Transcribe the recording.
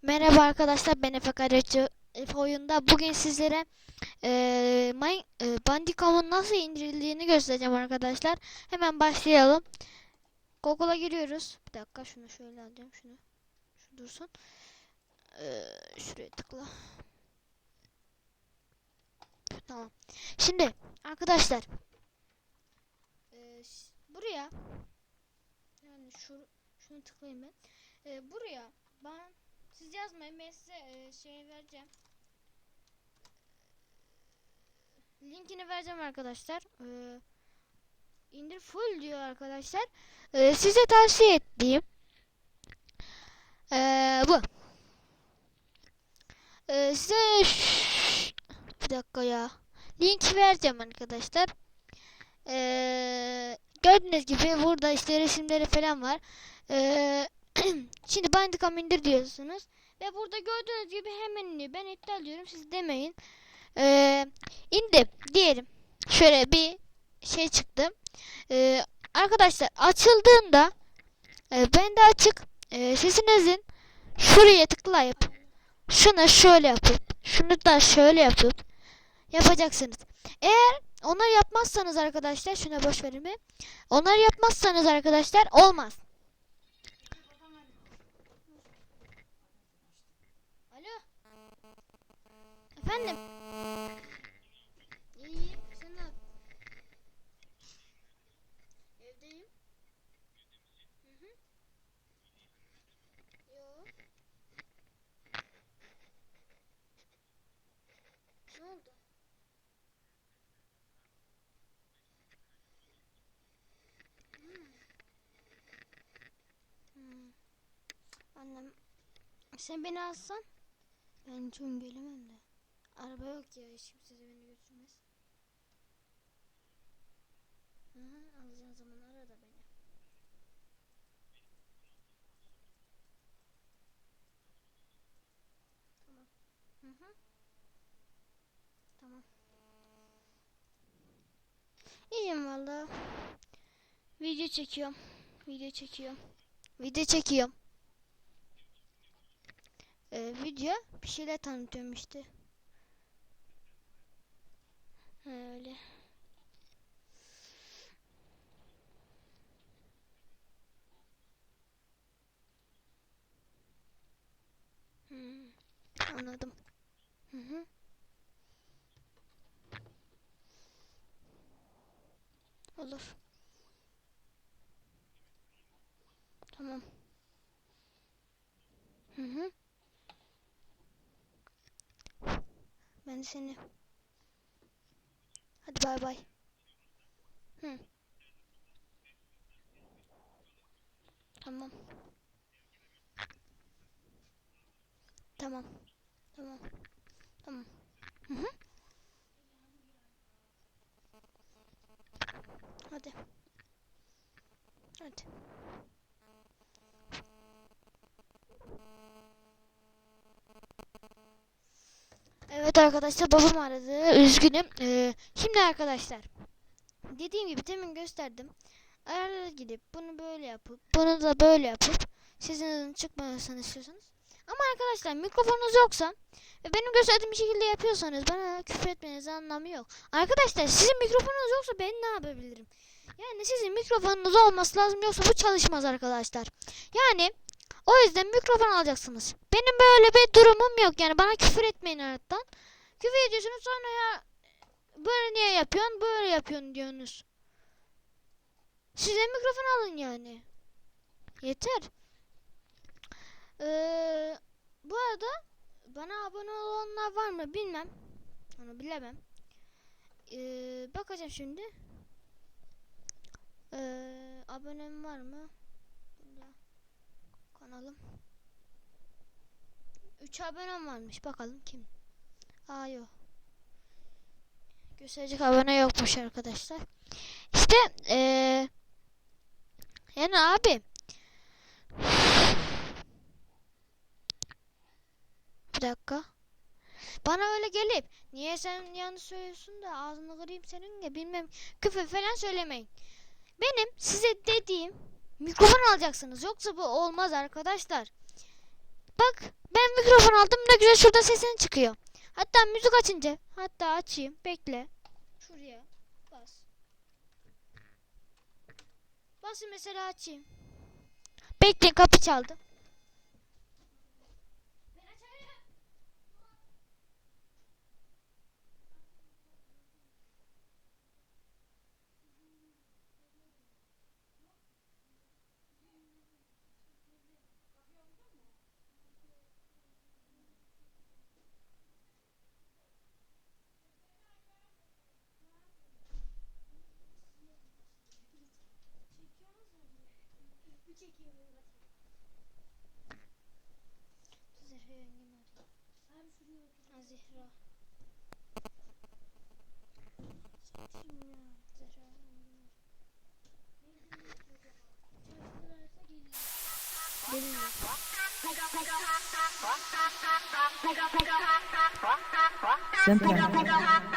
Merhaba arkadaşlar, ben Efe Karaca. Efe oyunda bugün sizlere Bandicam'ın nasıl indirildiğini göstereceğim arkadaşlar. Hemen başlayalım. Google'a giriyoruz. Bir dakika, şunu şöyle alacağım. Şu dursun. Şuraya tıkla. Tamam. Şimdi arkadaşlar buraya, yani şunu tıklayayım ben. Buraya siz yazmayın, ben size şey vereceğim. Linkini vereceğim arkadaşlar. İndir full diyor arkadaşlar. Size tavsiye ettiğim bu. Size bir dakika ya. Link vereceğim arkadaşlar. Gördüğünüz gibi burada işte resimleri falan var. Şimdi Bandicam indir diyorsunuz. Ve burada gördüğünüz gibi hemen iniyor. Ben iptal diyorum, siz demeyin. İndim diyelim. Şöyle bir şey çıktı. Arkadaşlar açıldığında ben de açık, sesinizin şuraya tıklayıp şunu şöyle yapıp şunu da şöyle yapıp yapacaksınız. Eğer onları yapmazsanız arkadaşlar, şuna boş verin mi? Onları yapmazsanız arkadaşlar olmaz. Alo. Efendim. İyi. Sen ne yap? Evdeyim. Hı hı. Yo. Ne oldu? Hmm. Hmm. Annem, sen beni alsan ben çok gelemem de. Araba yok ya, hiç kimse de beni götürmez. Hı hı, alacağın zaman ara da beni. Tamam. Hı hı, tamam. İyiyim valla. Video çekiyorum. Video çekiyorum. Video çekiyorum. Video bir şeyler tanıtıyorum işte. Öyle. Hmm, anladım. Hı hı, olur. Tamam. Hı hı. Ben de seni. Hadi bay bay. Hı, tamam. Tamam. Tamam. Tamam. Hı hı. Hadi. Hadi. Evet arkadaşlar, babam aradı. Üzgünüm. Şimdi arkadaşlar, dediğim gibi demin gösterdim. Ayarlara gidip bunu böyle yapıp bunu da böyle yapıp sizin çıkmasını istiyorsanız. Ama arkadaşlar, mikrofonunuz yoksa ve benim gösterdiğim bir şekilde yapıyorsanız bana küfür etmenizin anlamı yok. Arkadaşlar, sizin mikrofonunuz yoksa ben ne yapabilirim? Yani sizin mikrofonunuz olması lazım, yoksa bu çalışmaz arkadaşlar. Yani o yüzden mikrofon alacaksınız. Benim böyle bir durumum yok, yani bana küfür etmeyin hayattan. Küfür ediyorsunuz, sonra ya böyle niye yapıyorsun, böyle yapıyorsun diyorsunuz. Size mikrofon alın yani. Yeter. Bu arada bana abone olanlar var mı bilmem. Onu bilemem. Bakacağım şimdi. Abonem var mı? Burada kanalım. 3 abonem varmış. Bakalım kim? Aa, yok. Gösterecek abone yokmuş arkadaşlar. İşte yani abi, bir dakika. Bana öyle gelip niye sen yanlış söylüyorsun da ağzını kırayım senin ya bilmem, küfür falan söylemeyin. Benim size dediğim, mikrofon alacaksınız, yoksa bu olmaz arkadaşlar. Bak, ben mikrofon aldım. Ne güzel şurada sesin çıkıyor. Hatta müzik açınca. Hatta açayım. Bekle. Şuraya. Bas. Basın mesela açayım. Bekle kapı çaldı. Zehra. Gelin. Simple.